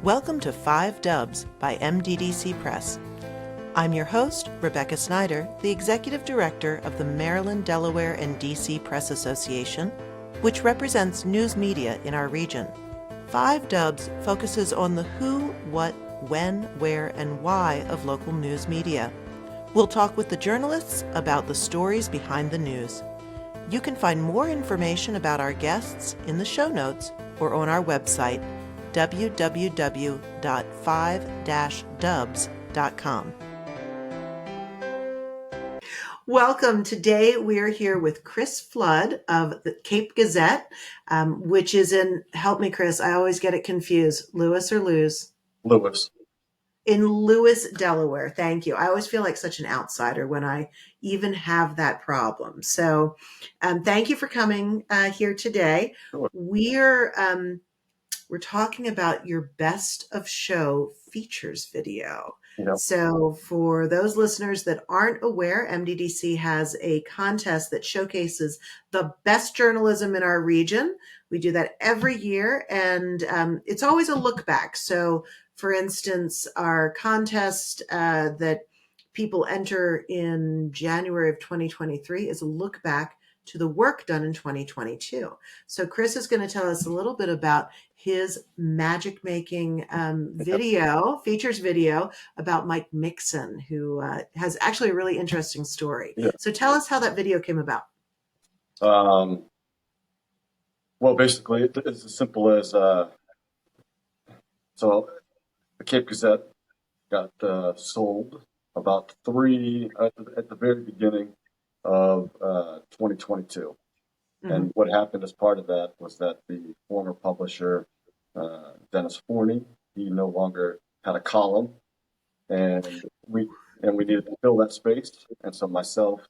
Welcome to 5 Dubs by MDDC Press. I'm your host, Rebecca Snyder, the Executive Director of the Maryland, Delaware, and D.C. Press Association, which represents news media in our region. 5 Dubs focuses on the who, what, when, where, and why of local news media. We'll talk with the journalists about the stories behind the news. You can find more information about our guests in the show notes or on our website, www.5-dubs.com. Welcome. Today we are here with Chris Flood of the Cape Gazette, which is in, help me, Chris, I always get it confused, Lewis or Lewes? Lewis. In Lewis, Delaware. Thank you. I always feel like such an outsider when I even have that problem. So thank you for coming here today. Sure. We're talking about your best of show features video. Yep. So for those listeners that aren't aware, MDDC has a contest that showcases the best journalism in our region. We do that every year, and it's always a look back. So for instance, our contest that people enter in January of 2023 is a look back to the work done in 2022. So Chris is going to tell us a little bit about his magic making features video about Mike Mixon, who has actually a really interesting story. Yeah. So tell us how that video came about. Well, basically, it's as simple as so the Cape Gazette got sold about at the very beginning of 2022. Mm-hmm. And what happened as part of that was that the former publisher, Dennis Forney, he no longer had a column, and we needed to fill that space. And so myself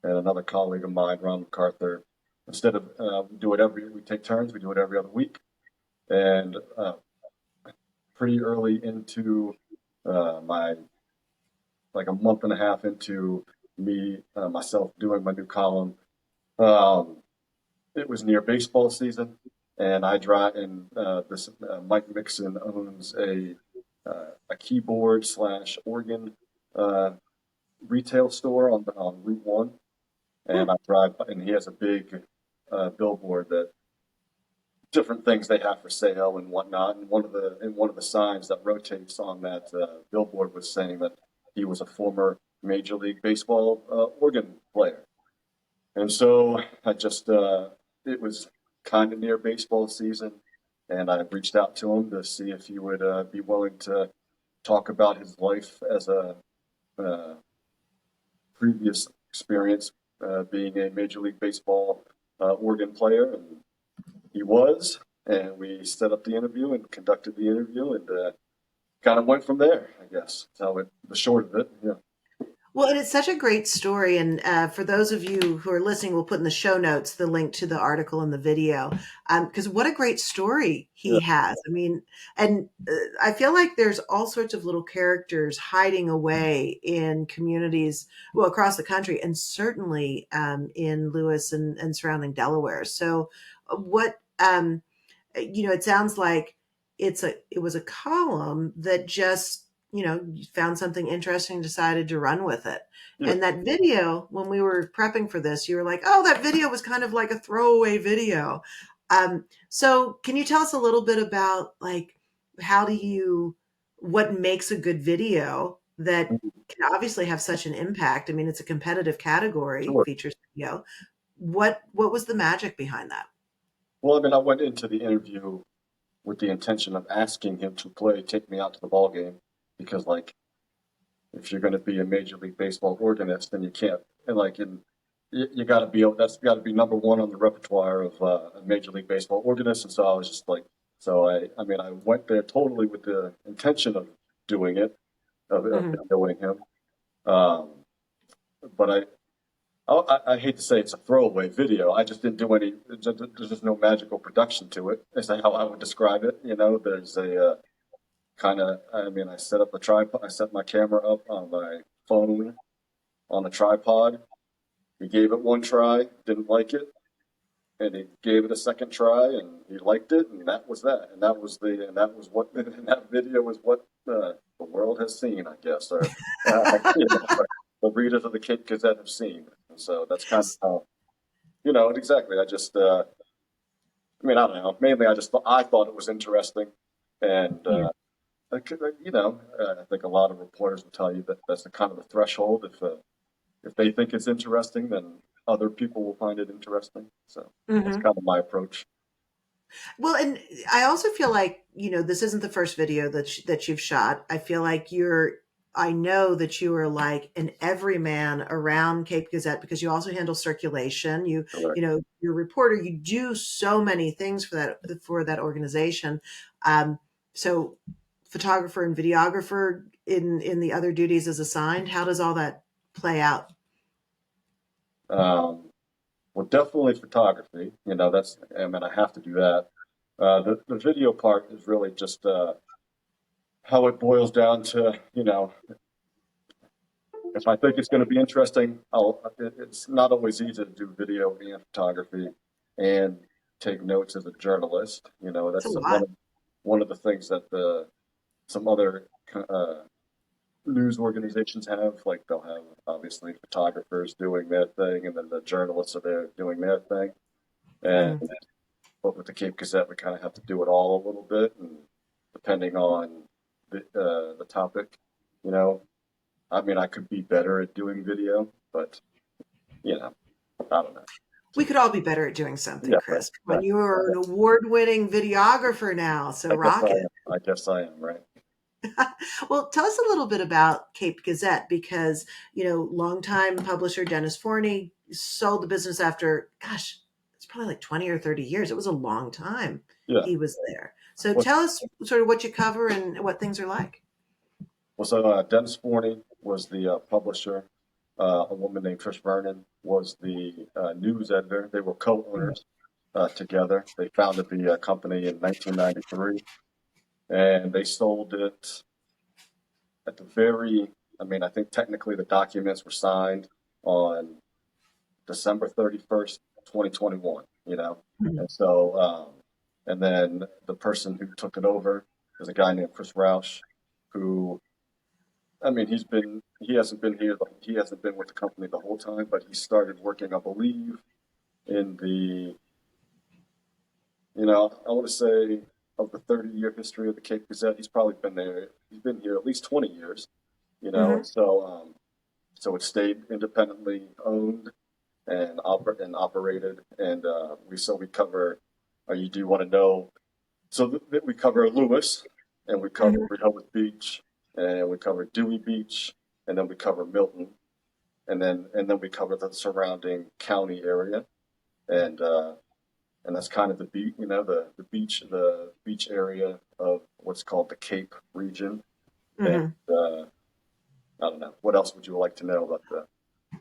and another colleague of mine, Ron MacArthur, instead of we take turns, we do it every other week. And pretty early into like a month and a half into myself doing my new column, it was near baseball season, and this Mike Mixon owns a keyboard / organ retail store on Route 1, and I drive by, and he has a big billboard that different things they have for sale and whatnot. And one of the signs that rotates on that billboard was saying that he was a former Major League Baseball organ player. And so I just, it was kind of near baseball season, and I reached out to him to see if he would be willing to talk about his life as a previous experience being a Major League Baseball organ player. And he was, and we set up the interview and conducted the interview, and kind of went from there, I guess. So the short of it, yeah. Well, and it's such a great story. And for those of you who are listening, we'll put in the show notes the link to the article and the video, because what a great story he has. I mean, and I feel like there's all sorts of little characters hiding away in communities, well, across the country, and certainly in Lewis and surrounding Delaware. So what, it sounds like it was a column that just, found something interesting, decided to run with it. Yeah. And that video, when we were prepping for this, you were like, oh, that video was kind of like a throwaway video. So can you tell us a little bit about like, what makes a good video that can obviously have such an impact? I mean, it's a competitive category, sure. Features video. What was the magic behind that? Well, I mean, I went into the interview with the intention of asking him to take me out to the ball game. Because, like, if you're going to be a Major League Baseball organist, then you can't. And you got to be. That's got to be number one on the repertoire of a Major League Baseball organist. And so I was just like, I went there totally with the intention of doing it, of knowing him. But I hate to say it's a throwaway video. I just didn't do any. There's just no magical production to it. Is how I would describe it. There's a I set up a tripod. I set my camera up on my phone on a tripod. We gave it one try, didn't like it. and he gave it a second try, and he liked it, and that was that, and that was what, and that video was what the world has seen, I guess, or you know, or the readers of the Cape Gazette have seen, and so that's kind of how, exactly. I mean, I don't know. Mainly, I thought it was interesting, and Yeah. I think a lot of reporters will tell you that that's the kind of the threshold. If they think it's interesting, then other people will find it interesting. So that's Mhm. kind of my approach. Well, and I also feel like, this isn't the first video that you've shot. I feel like I know that you are like an everyman around Cape Gazette because you also handle circulation. Correct. You're a reporter. You do so many things for that organization. So photographer and videographer in the other duties as assigned. How does all that play out? Um, well, definitely photography. I mean, I have to do that. The video part is really just how it boils down to, if I think it's going to be interesting, it's not always easy to do video and photography and take notes as a journalist. It's a That's lot. one of the things that some other news organizations have. Like they'll have obviously photographers doing their thing, and then the journalists are there doing their thing. And Mhm. but with the Cape Gazette, we kind of have to do it all a little bit, and depending on the topic, you know, I mean, I could be better at doing video, but you know, I don't know. We could all be better at doing something, Yeah, Chris. When right. you are an award-winning videographer now, so I guess I rock it. am. I guess I am, right? Well, tell us a little bit about Cape Gazette because, longtime publisher Dennis Forney sold the business after, gosh, it's probably like 20 or 30 years. It was a long time Yeah. he was there. So Well, tell us sort of what you cover and what things are like. Dennis Forney was the publisher. A woman named Trish Vernon was the news editor. They were co-owners together. They founded the company in 1993, and they sold it at the very. I mean, I think technically the documents were signed on December 31st, 2021. Mhm. And so, and then the person who took it over is a guy named Chris Roush, who, I mean, he hasn't been with the company the whole time, but he started working, I believe, in I want to say of the 30-year history of the Cape Gazette, he's been here at least 20 years, and Mhm. so it stayed independently owned and operated, and we cover, you do want to know, so we cover Lewis, and we cover Mhm. Rehoboth Beach, and we cover Dewey Beach, and then we cover Milton, and then we cover the surrounding county area, and uh, and that's kind of the beach, the beach area of what's called the Cape region. And Mhm. I don't know, what else would you like to know about that?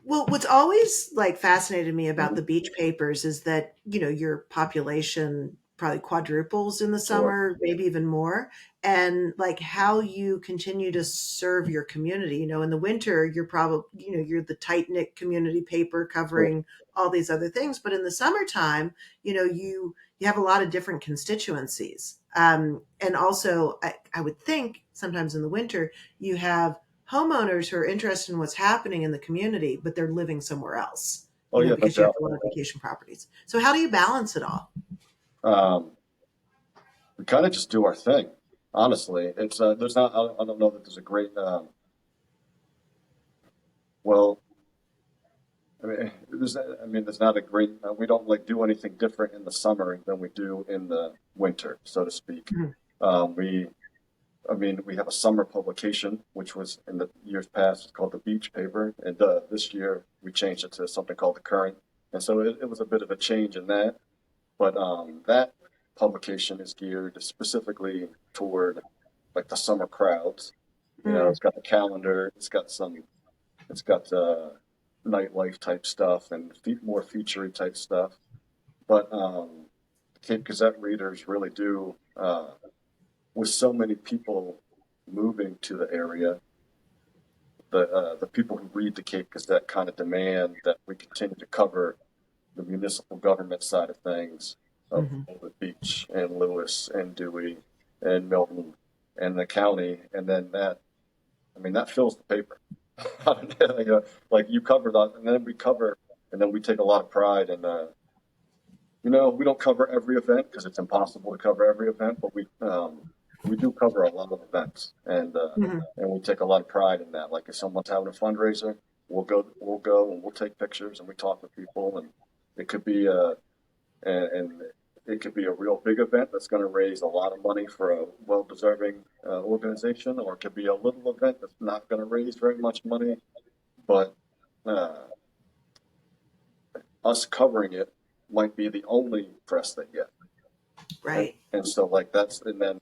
Well, what's always like fascinated me about Mhm. the beach papers is that, your population probably quadruples in the Sure. summer, maybe even more, and like how you continue to serve your community. In the winter, you're probably, you're the tight-knit community paper Sure. covering all these other things, but in the summertime, you have a lot of different constituencies. And also, I would think sometimes in the winter, you have homeowners who are interested in what's happening in the community, but they're living somewhere else, Oh yeah, no because you have doubt. a lot of vacation properties. So how do you balance it all? Um, we kind of just do our thing. Honestly, it's there's not. I don't know that there's a great. Well, there's not a great. We don't like do anything different in the summer than we do in the winter, so to speak. Mhm. Um, we we have a summer publication, which was in the years past called the Beach Paper, and this year we changed it to something called the Current. And so it was a bit of a change in that, but that publication is geared specifically toward like the summer crowds. Mm. It's got the calendar, it's got nightlife type stuff and more featurey type stuff. But Cape Gazette readers really do, with so many people moving to the area, the people who read the Cape Gazette kind of demand that we continue to cover the municipal government side of things of Mhm. the beach and Lewis and Dewey and Milton and the county, and then that, I mean, that fills the paper. Like you cover that, and then we cover, and then we take a lot of pride in, we don't cover every event because it's impossible to cover every event, but we do cover a lot of events, Mhm. and we take a lot of pride in that. Like if someone's having a fundraiser, we'll go and we'll take pictures and we talk with people, and it could be and it could be a real big event that's going to raise a lot of money for a well-deserving organization, or it could be a little event that's not going to raise very much money, but uh, us covering it might be the only press they get. Right. And so like that's, and then,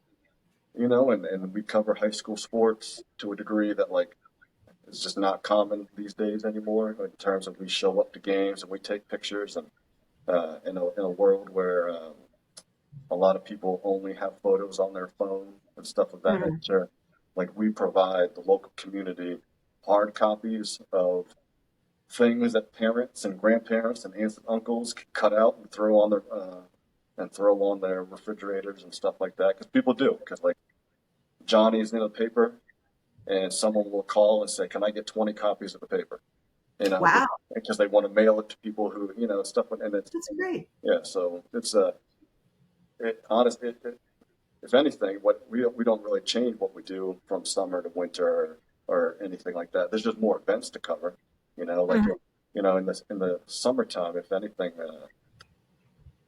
and we cover high school sports to a degree that like is just not common these days anymore in terms of we show up to games and we take pictures, and in a world where a lot of people only have photos on their phone and stuff of that Mhm. nature. Like we provide the local community hard copies of things that parents and grandparents and aunts and uncles can cut out and throw on their refrigerators and stuff like that. Because people do. Because like Johnny's in a paper, and someone will call and say, "Can I get 20 copies of the paper?" Wow, Because they want to mail it to people who stuff. And it's that's great. yeah. So it's honestly, if anything, what we don't really change what we do from summer to winter or anything like that. There's just more events to cover, like Mhm. in the summertime, if anything,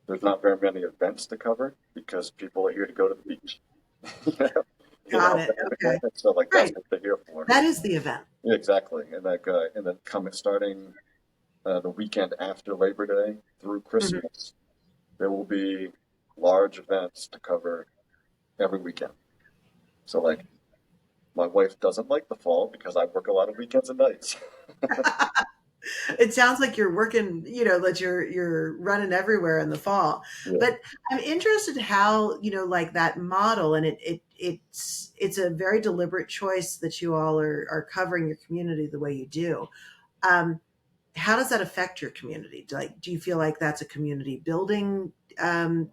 there's not very many events to cover because people are here to go to the beach. you Got know, it. Okay. so like that's Right. what they're here for. That is the event. Yeah, exactly, and then coming starting the weekend after Labor Day through Mhm. Christmas, there will be large events to cover every weekend. So like my wife doesn't like the fall because I work a lot of weekends and nights. It sounds like you're working, that you're running everywhere in the fall. Yeah. But I'm interested how, like that model, and it's a very deliberate choice that you all are covering your community the way you do. Um, how does that affect your community? Like, do you feel like that's a community building,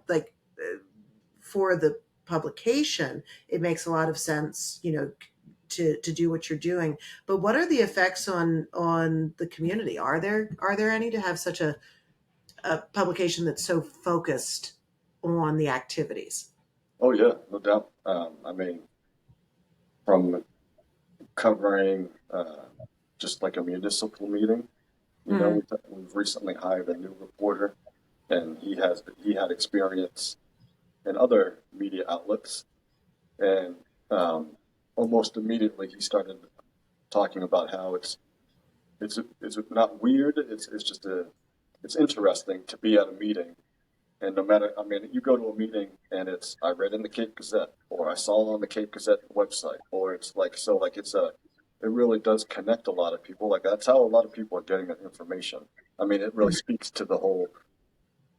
like for the publication, it makes a lot of sense, to do what you're doing. But what are the effects on the community? Are there any to have such a publication that's so focused on the activities? Oh yeah, no doubt. I mean, from covering just like a municipal meeting, Hmm. we've recently hired a new reporter, and he had experience in other media outlets, and um, almost immediately he started talking about how it's not weird. It's just it's interesting to be at a meeting. And no matter, I mean, you go to a meeting and it's, I read in the Cape Gazette or I saw on the Cape Gazette website, or it's like, so like it really does connect a lot of people. Like that's how a lot of people are getting that information. I mean, it really speaks to the whole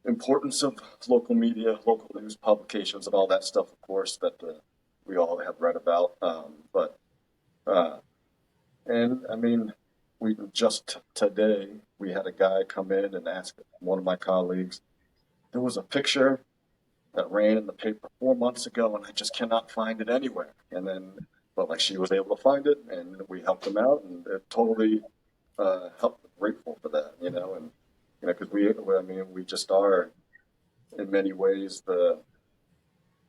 importance of local media, local news publications, and all that stuff, of course, that we all have read about. Uh, and I mean, we just today, we had a guy come in and ask one of my colleagues, there was a picture that ran in the paper 4 months ago, and I just cannot find it anywhere. And then, but like she was able to find it, and we helped them out, and it totally helped. Grateful for that, and because I mean, we just are in many ways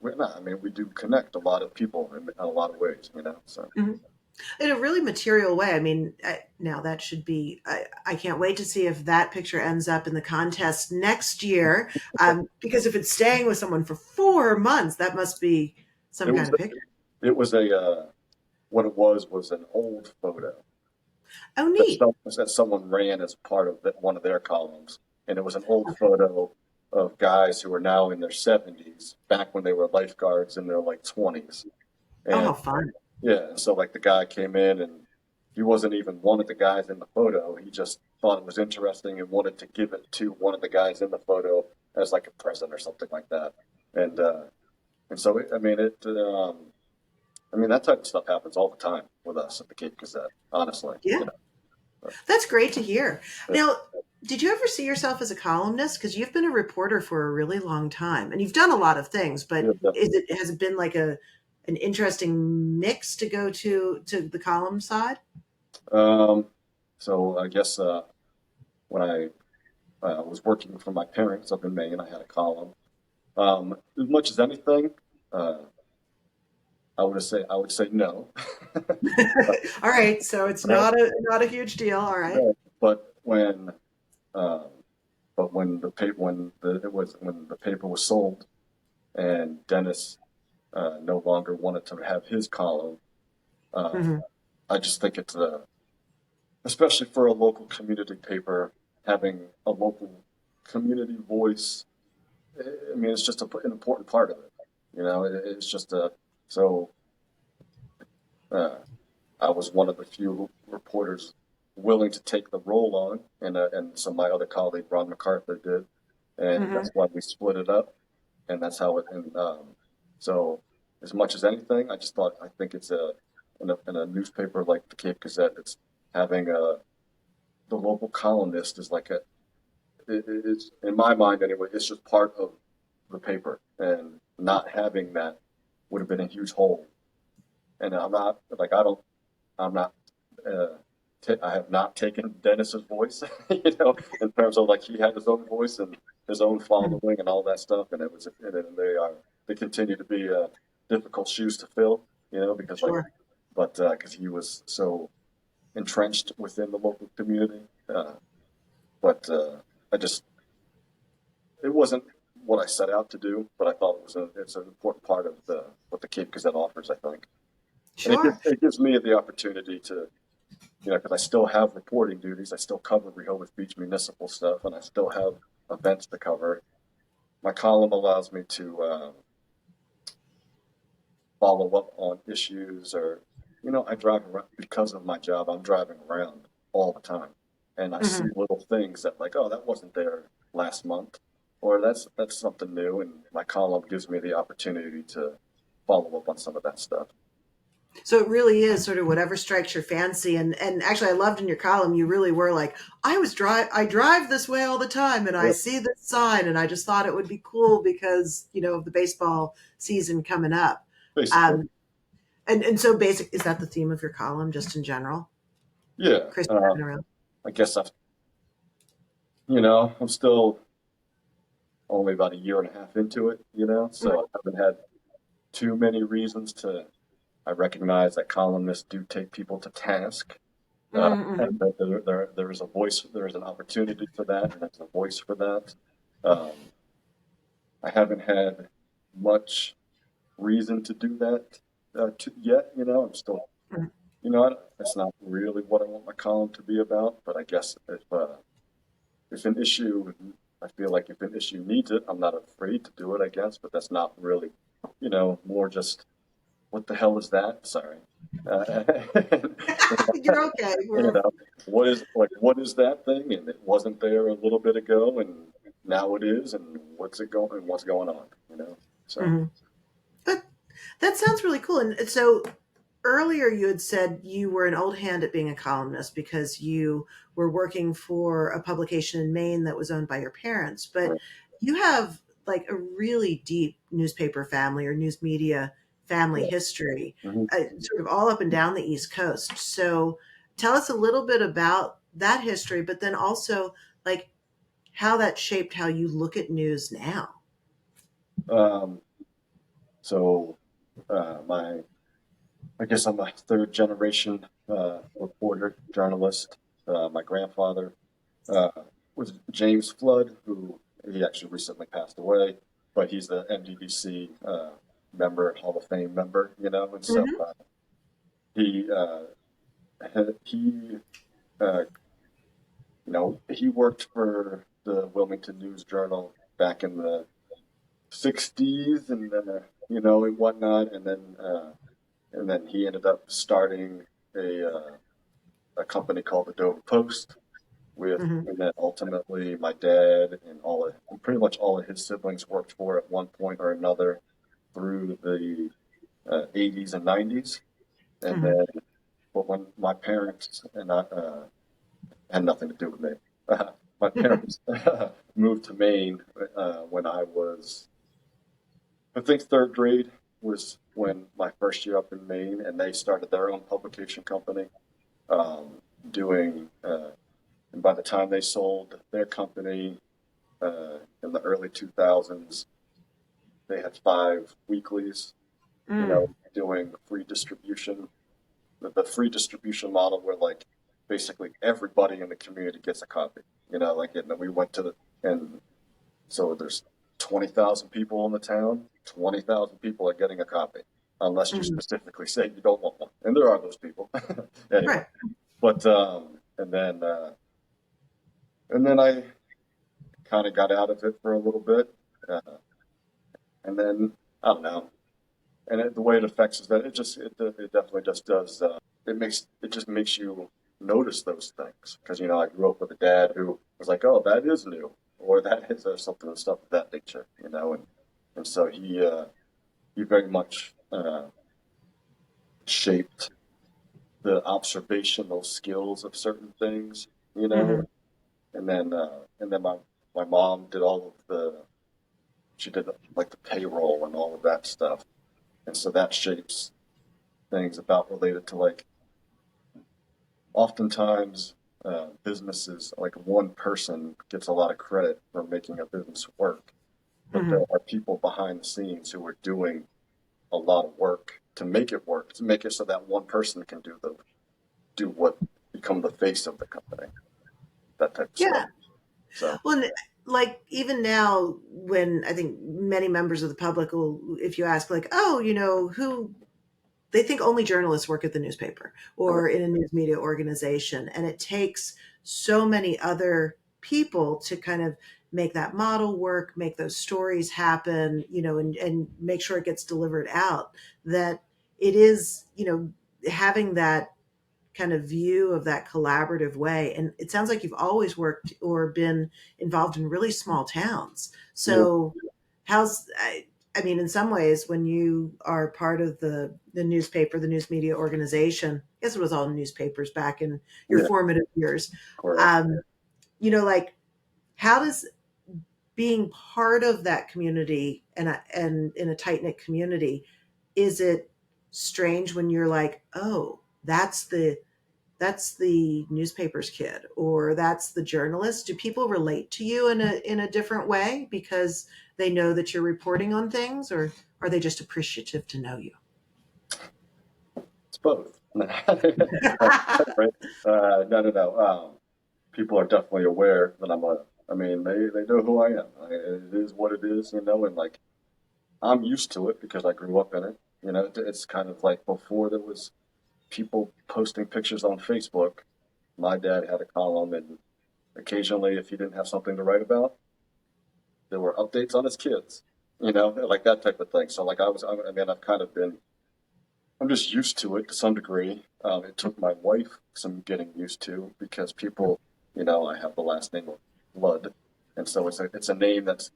we're not. I mean, we do connect a lot of people in a lot of ways. So Hmm. In a really material way. I mean, now that should be, I can't wait to see if that picture ends up in the contest next year. Because if it's staying with someone for 4 months, that must be some it kind was of picture. it was a what it was an old photo Oh, neat. that someone ran as part of one of their columns, and it was an old photo of guys who are now in their 70s, back when they were lifeguards in their like 20s, Oh, and how fun. yeah, and so like the guy came in and he wasn't even one of the guys in the photo. He just thought it was interesting and wanted to give it to one of the guys in the photo as like a present or something like that, and so I mean that type of stuff happens all the time with us at the Cape Gazette, honestly. Yeah. That's great to hear. But, Now, Did you ever see yourself as a columnist? Because you've been a reporter for a really long time, and you've done a lot of things. But Yeah, definitely. has it been like a an interesting mix to go to the column side? Um, so I guess when I was working for my parents up in Maine, I had a column. As much as anything, uh, I would say no. All right, so it's But, not a huge deal. All right. but um, when the paper when the paper was sold and Dennis no longer wanted to have his column, uh, Hmm. I just think it's especially for a local community paper, having a local community voice. I mean, it's just an important part of it. It's just a so. Uh, I was one of the few reporters willing to take the role on, and so my other colleague Ron MacArthur did, and Hmm. that's why we split it up, and that's how it. And so, as much as anything, I think it's in a newspaper like the Cape Gazette, it's having the local columnist is like it's in my mind anyway. It's just part of the paper, and not having that would have been a huge hole. And I'm not like I don't I'm not. Uh, I have not taken Dennis's voice, in terms of like he had his own voice and his own following and all that stuff, and they continue to be difficult shoes to fill, because like, Sure. but because he was so entrenched within the local community, but I just it wasn't what I set out to do, but I thought it's an important part of the what the Cape Gazette offers, I think, and Sure. it gives me the opportunity to because I still have reporting duties. I still cover Rehoboth Beach municipal stuff, and I still have events to cover. My column allows me to follow up on issues, or I drive around because of my job. I'm driving around all the time, and I see Hmm. little things that like, oh, that wasn't there last month, or that's something new, and my column gives me the opportunity to follow up on some of that stuff. So it really is sort of whatever strikes your fancy. And actually, I loved in your column, you really were like, I drive this way all the time, and I Yeah, see this sign, and I just thought it would be cool because of the baseball season coming up. basically, Um, and so basic is that the theme of your column, just in general? yeah. Chris driving around. I guess I'm still only about a year and a half into it, so I haven't had too many reasons to. I recognize that columnists do take people to task, and Mm-hmm. that there is a voice, there is an opportunity for that, and there's a voice for that. Um, I haven't had much reason to do that yet. I'm still, that's not really what I want my column to be about. But I guess if an issue, I feel like if an issue needs it, I'm not afraid to do it. I guess, but that's not really, more just what the hell is that? Sorry. Uh, You're okay. you We're know, what is that thing? And it wasn't there a little bit ago, and now it is, and what's going on? So Mhm. But that sounds really cool. And so earlier you had said you were an old hand at being a columnist because you were working for a publication in Maine that was owned by your parents. But right. you have like a really deep newspaper family or news media family Yeah. history, Hmm. sort of all up and down the East Coast. So tell us a little bit about that history, but then also like how that shaped how you look at news now. Um, so my I guess I'm a third generation reporter journalist. My grandfather uh, was James Flood, who he actually recently passed away, but he's the MDVC Hall of Fame member, and so Hmm. he he uh, he worked for the Wilmington News Journal back in the '60s, and and whatnot, and then he ended up starting a company called the Dover Post Hmm. and then ultimately my dad and pretty much all of his siblings worked for at one point or another through the '80s and '90s, and Hmm. then but when my parents and I had nothing to do with me. my parents moved to Maine when I was, I think, third grade was when my first year up in Maine, and they started their own publication company, doing. And by the time they sold their company in the early 2000s, they had 5 weeklies, Mm, doing free distribution. The free distribution model where like basically everybody in the community gets a copy. Like and then we went to the and so there's 20,000 people in the town. 20,000 people are getting a copy, unless you mhm. specifically say you don't want one. And there are those people anyway. Right. But and then I kind of got out of it for a little bit, uh, and then I don't know. And the way it affects is that it definitely just does. It just makes you notice those things because I grew up with a dad who was like, "Oh, that is new," or "That is something and stuff of that nature," and so he very much shaped the observational skills of certain things, you know, Mhm, and then my mom did all of she did like the payroll and all of that stuff, and so that shapes things about related to like oftentimes businesses, like one person gets a lot of credit for making a business work, but there mhm. are people behind the scenes who are doing a lot of work to make it work, to make it so that one person can do what become the face of the company, that type of stuff. Yeah. So Well, like even now, when I think many members of the public will, if you ask, like, oh, who they think only journalists work at the newspaper or correct. in a news media organization. And it takes so many other people to kind of make that model work, make those stories happen, and make sure it gets delivered out. That it is, having that kind of view of that collaborative way. And it sounds like you've always worked or been involved in really small towns. Yeah, So I mean, in some ways, when you are part of the newspaper, the news media organization, I guess it was all newspapers back in your yeah, formative years. correct. Um, like how does being part of that community and in a tight knit community, is it strange when you're like, oh, that's the newspaper's kid or that's the journalist? Do people relate to you in a different way because they know that you're reporting on things, or are they just appreciative to know you? It's both. Right? No, no, no. People are definitely aware that I mean, they know who I am. It is what it is, and like I'm used to it because I grew up in it. It's kind of like before there was people posting pictures on Facebook. My dad had a column, and occasionally, if he didn't have something to write about, there were updates on his kids. Like that type of thing. So, like, I mean, I'm just used to it to some degree. It took my wife some getting used to because people, I have the last name of Blood, and so it's a name that's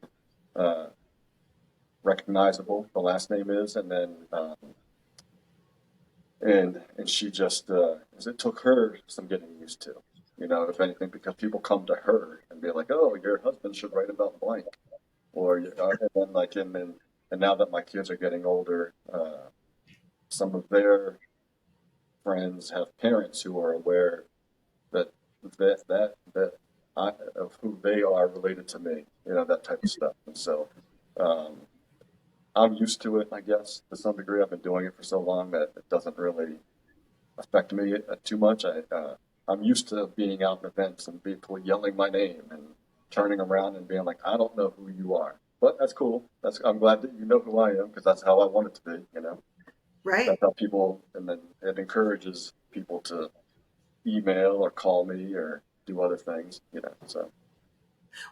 uh, recognizable. The last name is, and then and she just it took her some getting used to. If anything, because people come to her and be like, "Oh, your husband should write about blank," and then and now that my kids are getting older, some of their friends have parents who are aware that that of who they are related to me, that type of stuff. And so um, I'm used to it, I guess, to some degree. I've been doing it for so long that it doesn't really affect me too much. I'm used to being out in events and people yelling my name and turning around and being like, I don't know who you are, but that's cool. I'm glad that you know who I am because that's how I want it to be. That's Right. how people, and then it encourages people to email or call me or do other things. So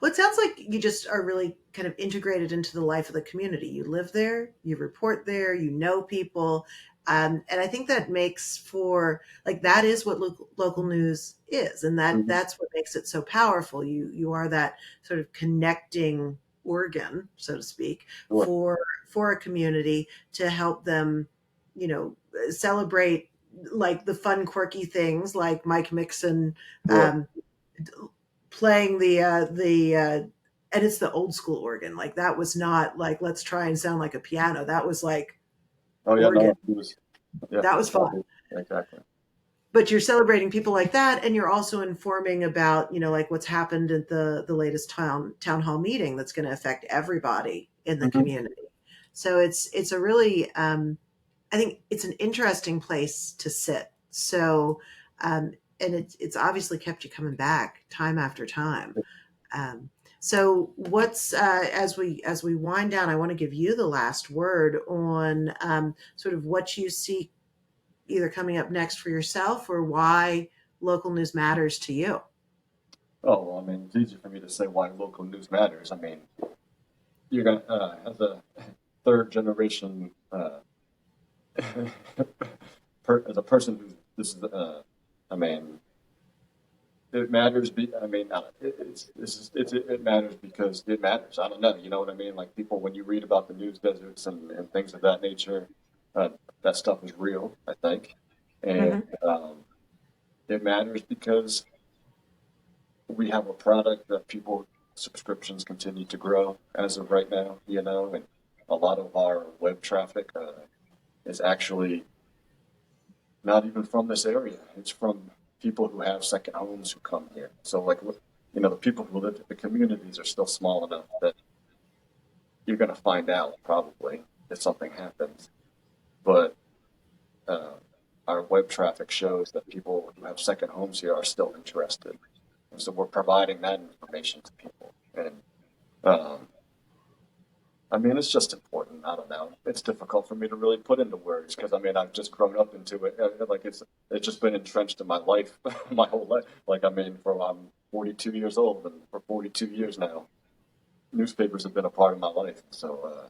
Well, it sounds like you just are really kind of integrated into the life of the community. You live there, you report there, you know people. And I think that makes for like that is what local news is, and mhm. that's what makes it so powerful. You are that sort of connecting organ, so to speak, Sure. for a community to help them, celebrate like the fun, quirky things like Mike Mixon Sure. um, playing and it's the old school organ. Like that was not like, let's try and sound like a piano. That was like Oh yeah, organ. no, it was, yeah, That was fun. exactly, exactly. But you're celebrating people like that, and you're also informing about, like what's happened at the latest town hall meeting that's going to affect everybody in the Hmm. community. So it's a really, I think it's an interesting place to sit. So, and it's obviously kept you coming back time after time. Um, so what's as we wind down, I want to give you the last word on sort of what you see either coming up next for yourself or why local news matters to you. Oh, well, I mean, it's easy for me to say why local news matters. I mean, you're gonna, as a third generation, as a person who this is, I mean, it matters. I mean, it matters because it matters. I don't know. You know what I mean? Like people, when you read about the news deserts and things of that nature, uh, that stuff is real, I think, and Hmm. it matters because we have a product that people subscriptions continue to grow as of right now. You know, and a lot of our web traffic is actually not even from this area. It's from people who have second homes who come here. So like, the people who live in the communities are still small enough that you're going to find out probably if something happens. But uh, our web traffic shows that people who have second homes here are still interested. And so we're providing that information to people. And um, I mean, it's just important. I don't know. It's difficult for me to really put into words because I mean, I've just grown up into it. Like it's just been entrenched in my life, my whole life. Like I mean, I'm 42 years old, and for 42 years now, newspapers have been a part of my life. So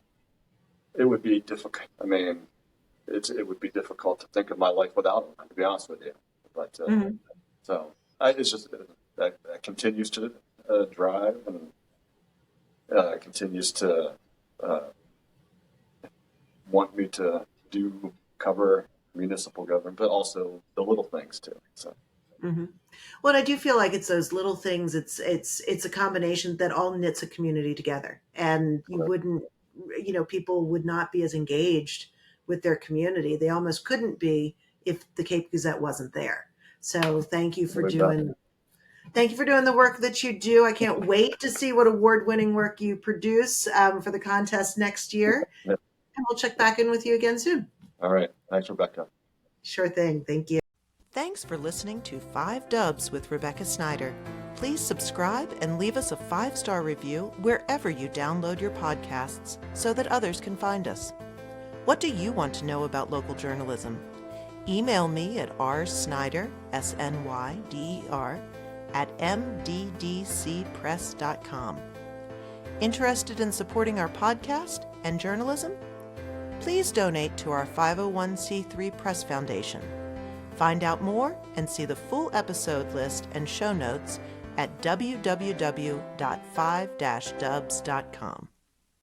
it would be difficult. I mean, it would be difficult to think of my life without them. To be honest with you, but Hmm. so it's just that continues to drive and continues to. Uh, want me to do cover municipal government, but also the little things too. So Hmm. Well, I do feel like it's those little things. It's a combination that all knits a community together, and you wouldn't, people would not be as engaged with their community. They almost couldn't be if the Cape Gazette wasn't there. So exactly. thank you for doing the work that you do. I can't wait to see what award-winning work you produce for the contest next year, Yeah. and we'll check back in with you again soon. All right. Thanks, Rebecca. Sure thing. Thank you. Thanks for listening to 5 Dubs with Rebecca Snyder. Please subscribe and leave us a 5-star review wherever you download your podcasts so that others can find us. What do you want to know about local journalism? Email me at rsnyder, SNYDER, at mddcpress.com. Interested in supporting our podcast and journalism? Please donate to our 501c3 Press Foundation. Find out more and see the full episode list and show notes at www.5-dubs.com.